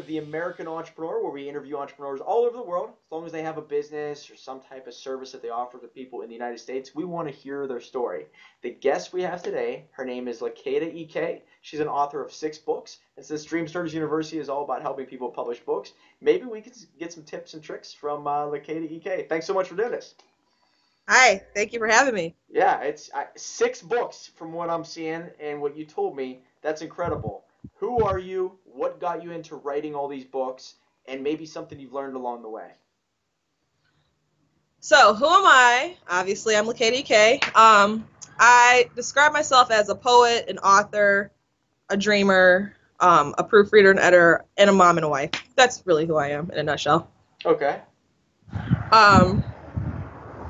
of The American Entrepreneur, where we interview entrepreneurs all over the world. As long as they have a business or some type of service that they offer to people in the United States, we want to hear their story. The guest we have today, her name is KATA EK. She's an author of 6 books. And since Dream Starters University is all about helping people publish books, maybe we could get some tips and tricks from KATA EK. Thanks so much for doing this. Hi, thank you for having me. Yeah, it's 6 books from what I'm seeing and what you told me. That's incredible. Who are you? What got you into writing all these books? And maybe something you've learned along the way. So, who am I? Obviously, I'm KATA EK. I describe myself as a poet, an author, a dreamer, a proofreader, an editor, and a mom and a wife. That's really who I am in a nutshell. Okay.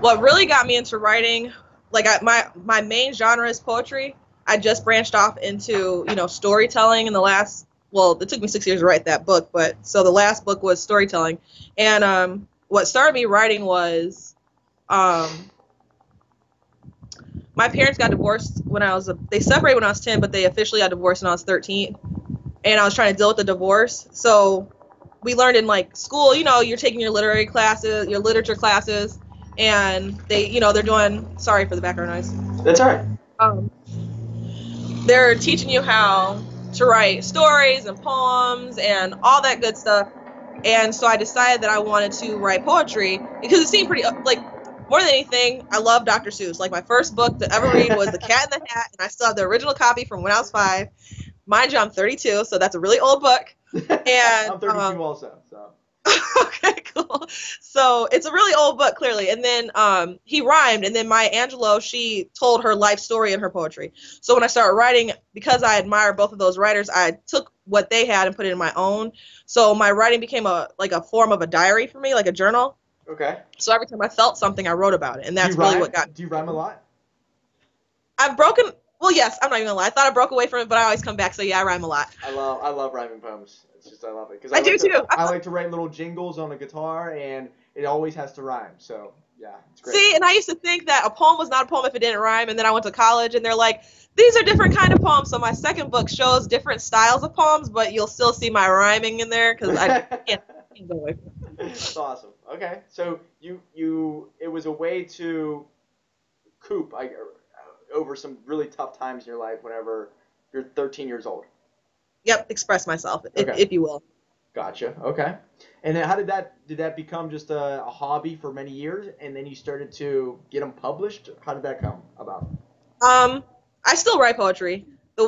What really got me into writing, my main genre is poetry. I just branched off into, storytelling in the last, it took me 6 years to write that book, so the last book was storytelling. And what started me writing was, my parents got divorced they separated when I was 10, but they officially got divorced when I was 13. And I was trying to deal with the divorce. So we learned in school, you're taking your literary classes, your literature classes, and they're doing, sorry for the background noise. That's all right. They're teaching you how to write stories and poems and all that good stuff. And so I decided that I wanted to write poetry because it seemed pretty, more than anything, I love Dr. Seuss. My first book to ever read was The Cat in the Hat, and I still have the original copy from when I was 5. Mind you, I'm 32, so that's a really old book. And I'm 32 also, so. Okay, cool. So it's a really old book, clearly. And then he rhymed, and then Maya Angelou, she told her life story in her poetry. So when I started writing, because I admire both of those writers, I took what they had and put it in my own. So my writing became a form of a diary for me, like a journal. Okay. So every time I felt something, I wrote about it, and that's really what got me. Do you rhyme a lot? I've broken. Well, yes, I'm not even gonna lie. I thought I broke away from it, but I always come back. So yeah, I rhyme a lot. I love rhyming poems. It's just I love it because I do too. I like to write little jingles on a guitar, and it always has to rhyme. So yeah, it's great. See, and I used to think that a poem was not a poem if it didn't rhyme, and then I went to college, and they're like, these are different kind of poems. So my second book shows different styles of poems, but you'll still see my rhyming in there because I can't go away from it. That's awesome. Okay, so it was a way to cope over some really tough times in your life whenever you're 13 years old. Yep, express myself, Okay. if you will. Gotcha. Okay. And then how did that become just a hobby for many years, and then you started to get them published? How did that come about? I still write poetry. So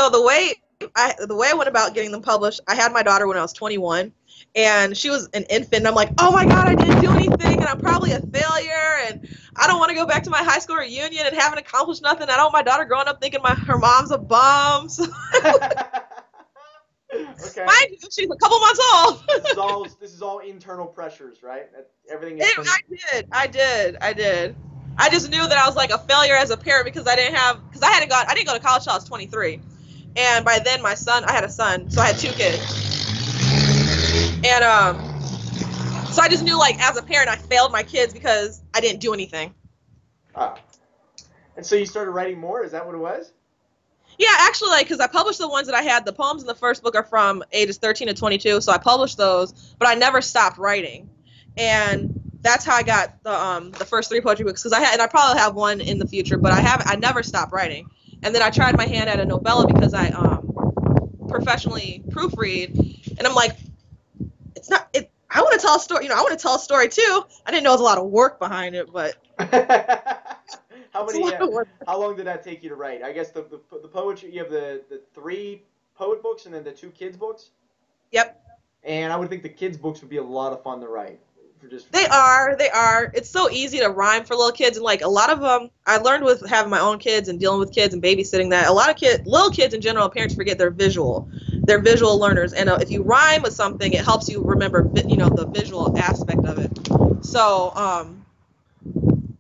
the way I went about getting them published, I had my daughter when I was 21, and she was an infant, and I'm like, oh my God, I didn't do anything, and I'm probably a failure, and I don't want to go back to my high school reunion and haven't accomplished nothing. I don't want my daughter growing up thinking her mom's a bum. So Okay. mind you, she's a couple months old. This is all internal pressures, right? Everything is I did. I just knew that I was a failure as a parent because I didn't go to college till I was 23. And by then I had a son, so I had 2 kids. And so I just knew as a parent I failed my kids because I didn't do anything. Ah. And so you started writing more? Is that what it was? Yeah, actually, because I published the ones that I had. The poems in the first book are from ages 13 to 22, so I published those, but I never stopped writing. And that's how I got the first 3 poetry books, and I probably have one in the future, but I never stopped writing. And then I tried my hand at a novella because I professionally proofread, and I'm like, I want to tell a story. I want to tell a story too. I didn't know there was a lot of work behind it, but How long did that take you to write? I guess the poetry, you have the 3 poet books and then the 2 kids books? Yep. And I would think the kids books would be a lot of fun to write. They are. It's so easy to rhyme for little kids, and a lot of them, I learned with having my own kids and dealing with kids and babysitting that a lot of little kids in general, parents forget they're visual learners, and if you rhyme with something, it helps you remember, the visual aspect of it. So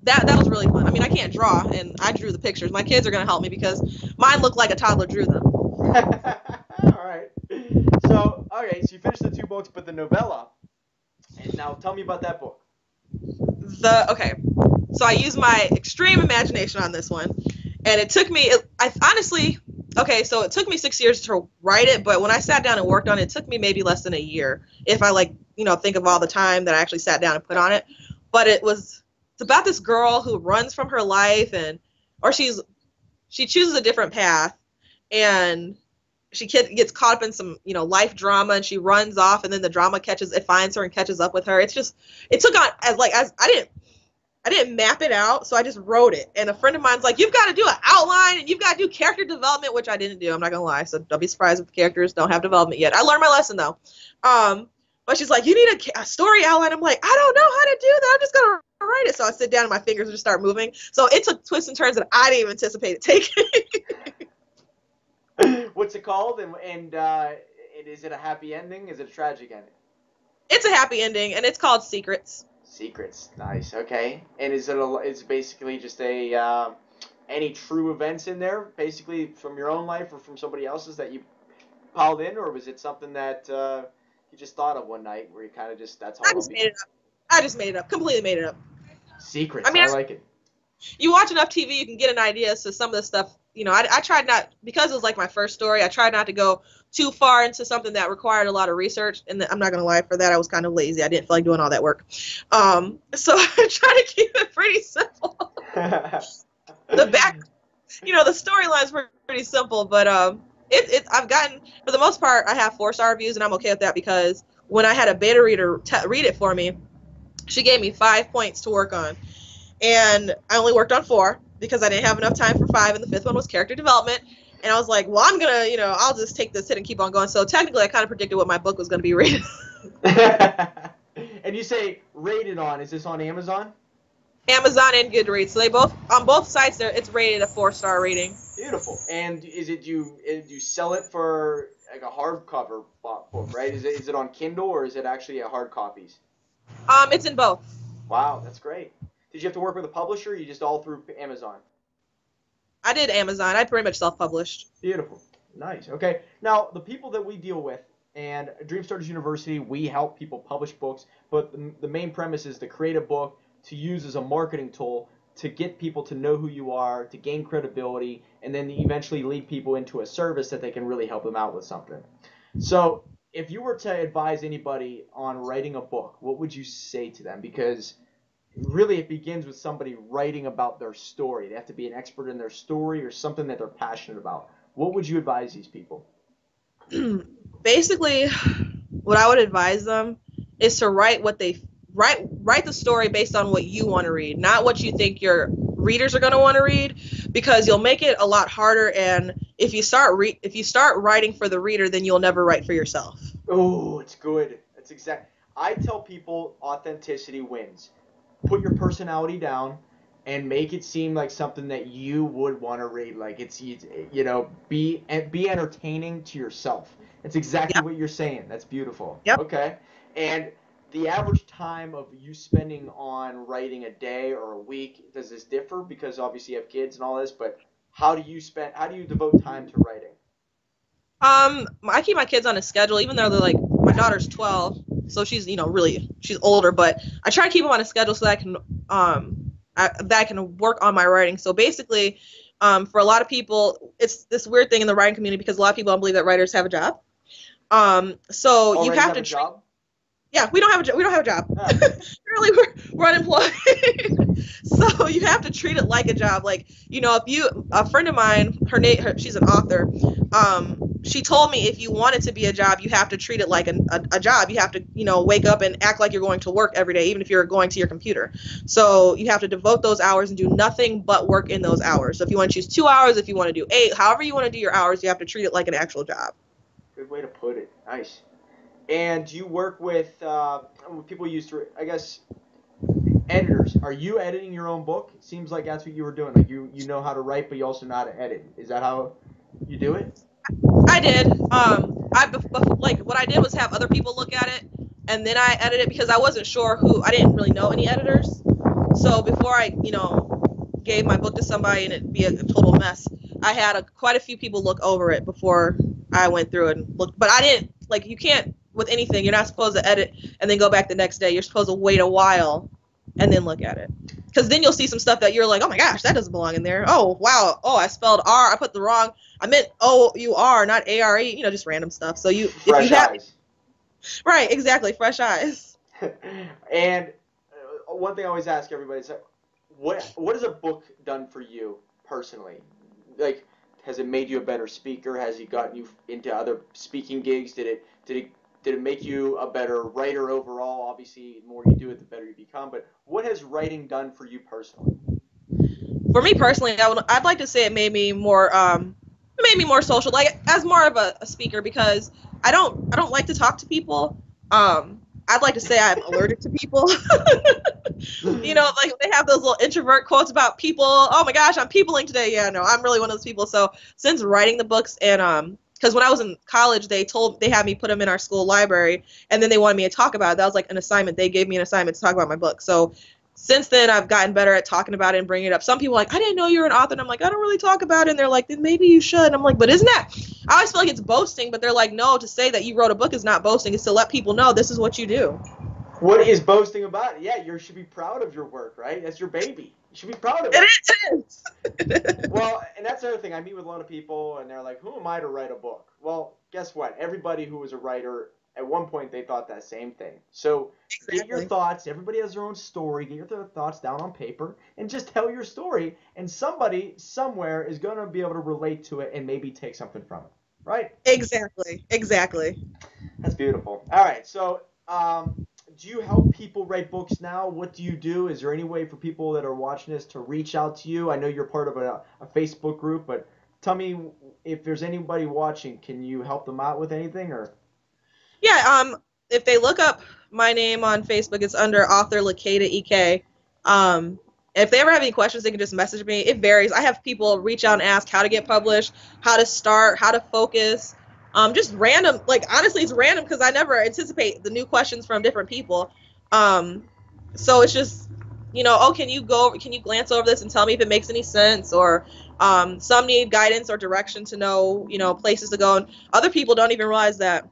that was really fun. I mean, I can't draw, and I drew the pictures. My kids are gonna help me because mine look like a toddler drew them. All right. So you finished the 2 books, but the novella. And now tell me about that book. So I used my extreme imagination on this one, and it took me. okay, so it took me 6 years to write it, but when I sat down and worked on it, it took me maybe less than a year. If I think of all the time that I actually sat down and put on it. But it's about this girl who runs from her life or she chooses a different path, and she gets caught up in some, life drama, and she runs off, and then the drama finds her and catches up with her. It took on as I didn't map it out, so I just wrote it. And a friend of mine's like, you've got to do an outline, and you've got to do character development, which I didn't do. I'm not going to lie. So don't be surprised if the characters don't have development yet. I learned my lesson, though. But she's like, you need a story outline. I'm like, I don't know how to do that. I'm just going to write it. So I sit down, and my fingers just start moving. So it took twists and turns that I didn't even anticipate it taking. What's it called? And is it a happy ending? Is it a tragic ending? It's a happy ending, and it's called Secrets. Secrets, nice. Okay, and it's basically just any true events in there, basically from your own life or from somebody else's that you piled in, or was it something that you just thought of one night where you kind of that's all? I just made it up. Completely made it up. Secrets. I like it. You watch enough TV, you can get an idea. So some of the stuff, I tried not, because it was like my first story, I tried not to go too far into something that required a lot of research. And I'm not going to lie, for that, I was kind of lazy. I didn't feel like doing all that work. So I try to keep it pretty simple. The storyline's pretty simple, but I've gotten, for the most part, I have 4-star reviews, and I'm okay with that, because when I had a beta reader read it for me, she gave me 5 points to work on. And I only worked on 4 because I didn't have enough time for 5, and the 5th one was character development. And I was like, well, I'm going to, I'll just take this hit and keep on going. So technically, I kind of predicted what my book was going to be rated. And you say rated on, is this on Amazon? Amazon and Goodreads. So on both sites, it's rated a 4-star rating. Beautiful. And do you sell it for like a hardcover book, right? Is it on Kindle, or is it actually hard copies? It's in both. Wow, that's great. Did you have to work with a publisher, or you just all through Amazon? I did Amazon. I pretty much self-published. Beautiful. Nice. Okay. Now, the people that we deal with, and Dreamstarters University, we help people publish books, but the main premise is to create a book to use as a marketing tool to get people to know who you are, to gain credibility, and then eventually lead people into a service that they can really help them out with something. So if you were to advise anybody on writing a book, what would you say to them? Because really it begins with somebody writing about their story. They have to be an expert in their story or something that they're passionate about. What would you advise these people? Basically, what I would advise them is to write the story based on what you want to read, not what you think your readers are going to want to read, because you'll make it a lot harder. And if you start writing for the reader, then you'll never write for yourself. Oh, it's good. That's exact. I tell people authenticity wins. Put your personality down and make it seem like something that you would want to read. Like be entertaining to yourself. That's exactly what you're saying. That's beautiful. Yep. Okay. And the average time of you spending on writing a day or a week, does this differ? Because obviously you have kids and all this, but how do you devote time to writing? I keep my kids on a schedule, even though they're my daughter's 12, so she's, she's older, but I try to keep them on a schedule so that I can work on my writing. So basically, for a lot of people, it's this weird thing in the writing community, because a lot of people don't believe that writers have a job. So you have to job? Yeah, we don't have a job. Really, we're unemployed. So you have to treat it like a job. A friend of mine, she's an author. She told me if you want it to be a job, you have to treat it like a job. You have to, wake up and act like you're going to work every day, even if you're going to your computer. So you have to devote those hours and do nothing but work in those hours. So if you want to choose 2 hours, if you want to do 8, however you want to do your hours, you have to treat it like an actual job. Good way to put it. Nice. And you work with people used to, I guess, editors. Are you editing your own book? It seems like that's what you were doing. Like you know how to write, but you also know how to edit. Is that how you do it? I did. What I did was have other people look at it, and then I edited, because I wasn't sure I didn't really know any editors. So before I, gave my book to somebody and it'd be a total mess, I had quite a few people look over it before I went through it and looked. But I didn't, you can't, with anything, you're not supposed to edit and then go back the next day. You're supposed to wait a while and then look at it. because then you'll see some stuff that you're like, oh my gosh, that doesn't belong in there. Oh wow, oh I spelled R, I put the wrong, I meant OUR, not ARE. Just random stuff. So if you Fresh have eyes. right, exactly, fresh eyes. And one thing I always ask everybody is, what has a book done for you personally? Like, has it made you a better speaker? Has it gotten you into other speaking gigs? Did it make you a better writer overall? Obviously, the more you do it, the better you become. But what has writing done for you personally? For me personally, I'd like to say it made me more social, like as more of a speaker, because I don't like to talk to people. I'd like to say I'm allergic to people. Like they have those little introvert quotes about people. Oh my gosh, I'm peopling today. Yeah, no, I'm really one of those people. So since writing the books and because when I was in college, they had me put them in our school library, and then they wanted me to talk about it. That was like an assignment. They gave me an assignment to talk about my book. So since then, I've gotten better at talking about it and bringing it up. Some people are like, I didn't know you were an author. And I'm like, I don't really talk about it. And they're like, then maybe you should. And I'm like, but isn't that? I always feel like it's boasting, but they're like, no, to say that you wrote a book is not boasting. It's to let people know this is what you do. What is boasting about it? Yeah, you should be proud of your work, right? That's your baby. You should be proud of it. It is. Well, and that's the other thing. I meet with a lot of people, and they're like, who am I to write a book? Well, guess what? Everybody who was a writer, at one point, they thought that same thing. So get your thoughts. Everybody has their own story. Get your thoughts down on paper, and just tell your story. And somebody, somewhere, is going to be able to relate to it and maybe take something from it, right? Exactly. That's beautiful. All right, so do you help people write books now? What do you do? Is there any way for people that are watching this to reach out to you? I know you're part of a Facebook group, but tell me if there's anybody watching, can you help them out with anything? Or Yeah, if they look up my name on Facebook, it's under author KATA EK. If they ever have any questions, they can just message me. It varies. I have people reach out and ask how to get published, how to start, how to focus. Just random, like honestly, it's random because I never anticipate the new questions from different people. So it's just, can you glance over this and tell me if it makes any sense? Or some need guidance or direction to know, places to go. And other people don't even realize that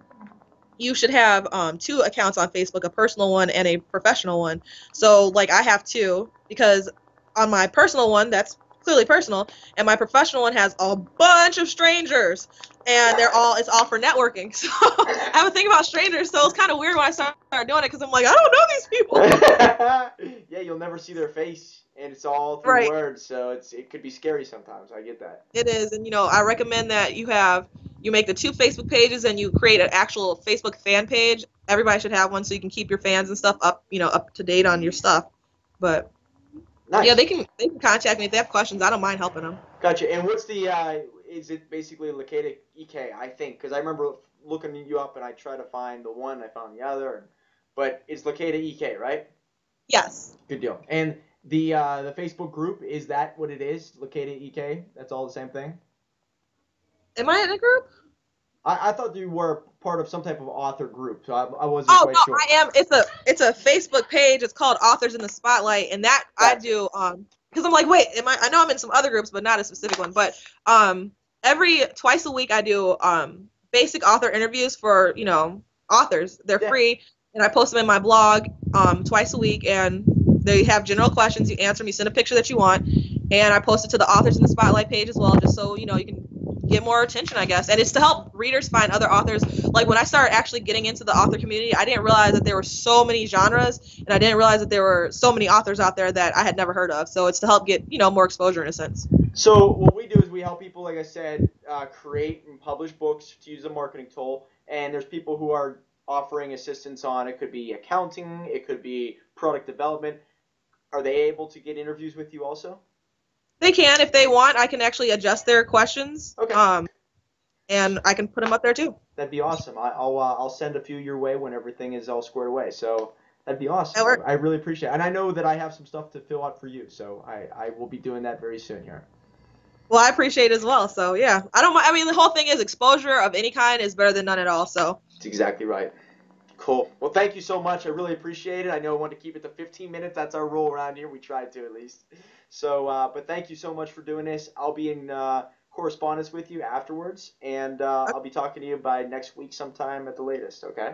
you should have two accounts on Facebook, a personal one and a professional one. So like I have two, because on my personal one, that's clearly personal, and my professional one has a bunch of strangers, and it's all for networking. So I have a thing about strangers, so it's kind of weird when I started doing it, because I'm like, I don't know these people. Yeah, you'll never see their face, and it's all through words, so it could be scary sometimes. I get that. It is, and I recommend that you make the two Facebook pages and you create an actual Facebook fan page. Everybody should have one so you can keep your fans and stuff up to date on your stuff. But nice. Yeah, they can contact me if they have questions. I don't mind helping them. Gotcha. And what's the is it basically KATA EK? I think, because I remember looking you up and I tried to find the one, I found the other, but it's KATA EK, right? Yes. Good deal. And the Facebook group, is that what it is? KATA EK? That's all the same thing? Am I in a group? I thought you were part of some type of author group, so I wasn't quite sure. Oh, no, I am. It's a Facebook page. It's called Authors in the Spotlight, and that gotcha. I do because I'm like, wait, I know I'm in some other groups, but not a specific one. But twice a week I do basic author interviews for authors. They're free, and I post them in my blog twice a week, and they have general questions. You answer them. You send a picture that you want, and I post it to the Authors in the Spotlight page as well, just so you can get more attention, I guess. And it's to help readers find other authors. Like when I started actually getting into the author community, I didn't realize that there were so many genres, and I didn't realize that there were so many authors out there that I had never heard of. So it's to help get more exposure in a sense. So what we do is we help people, like I said, create and publish books to use a marketing tool. And there's people who are offering assistance on, it could be accounting, it could be product development. Are they able to get interviews with you also? They can if they want. I can actually adjust their questions. Okay. And I can put them up there too. That'd be awesome. I'll send a few your way when everything is all squared away. So that'd be awesome. I really appreciate it. And I know that I have some stuff to fill out for you, so I will be doing that very soon here. Well, I appreciate it as well. So yeah, I don't mind. I mean, the whole thing is exposure of any kind is better than none at all. So that's exactly right. Cool. Well, thank you so much. I really appreciate it. I know I want to keep it to 15 minutes. That's our rule around here. We tried to at least. So, but thank you so much for doing this. I'll be in correspondence with you afterwards, and I'll be talking to you by next week sometime at the latest, okay?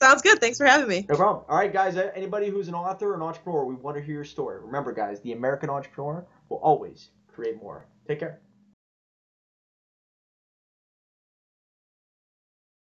Sounds good. Thanks for having me. No problem. All right, guys. Anybody who's an author or an entrepreneur, we want to hear your story. Remember, guys, the American entrepreneur will always create more. Take care.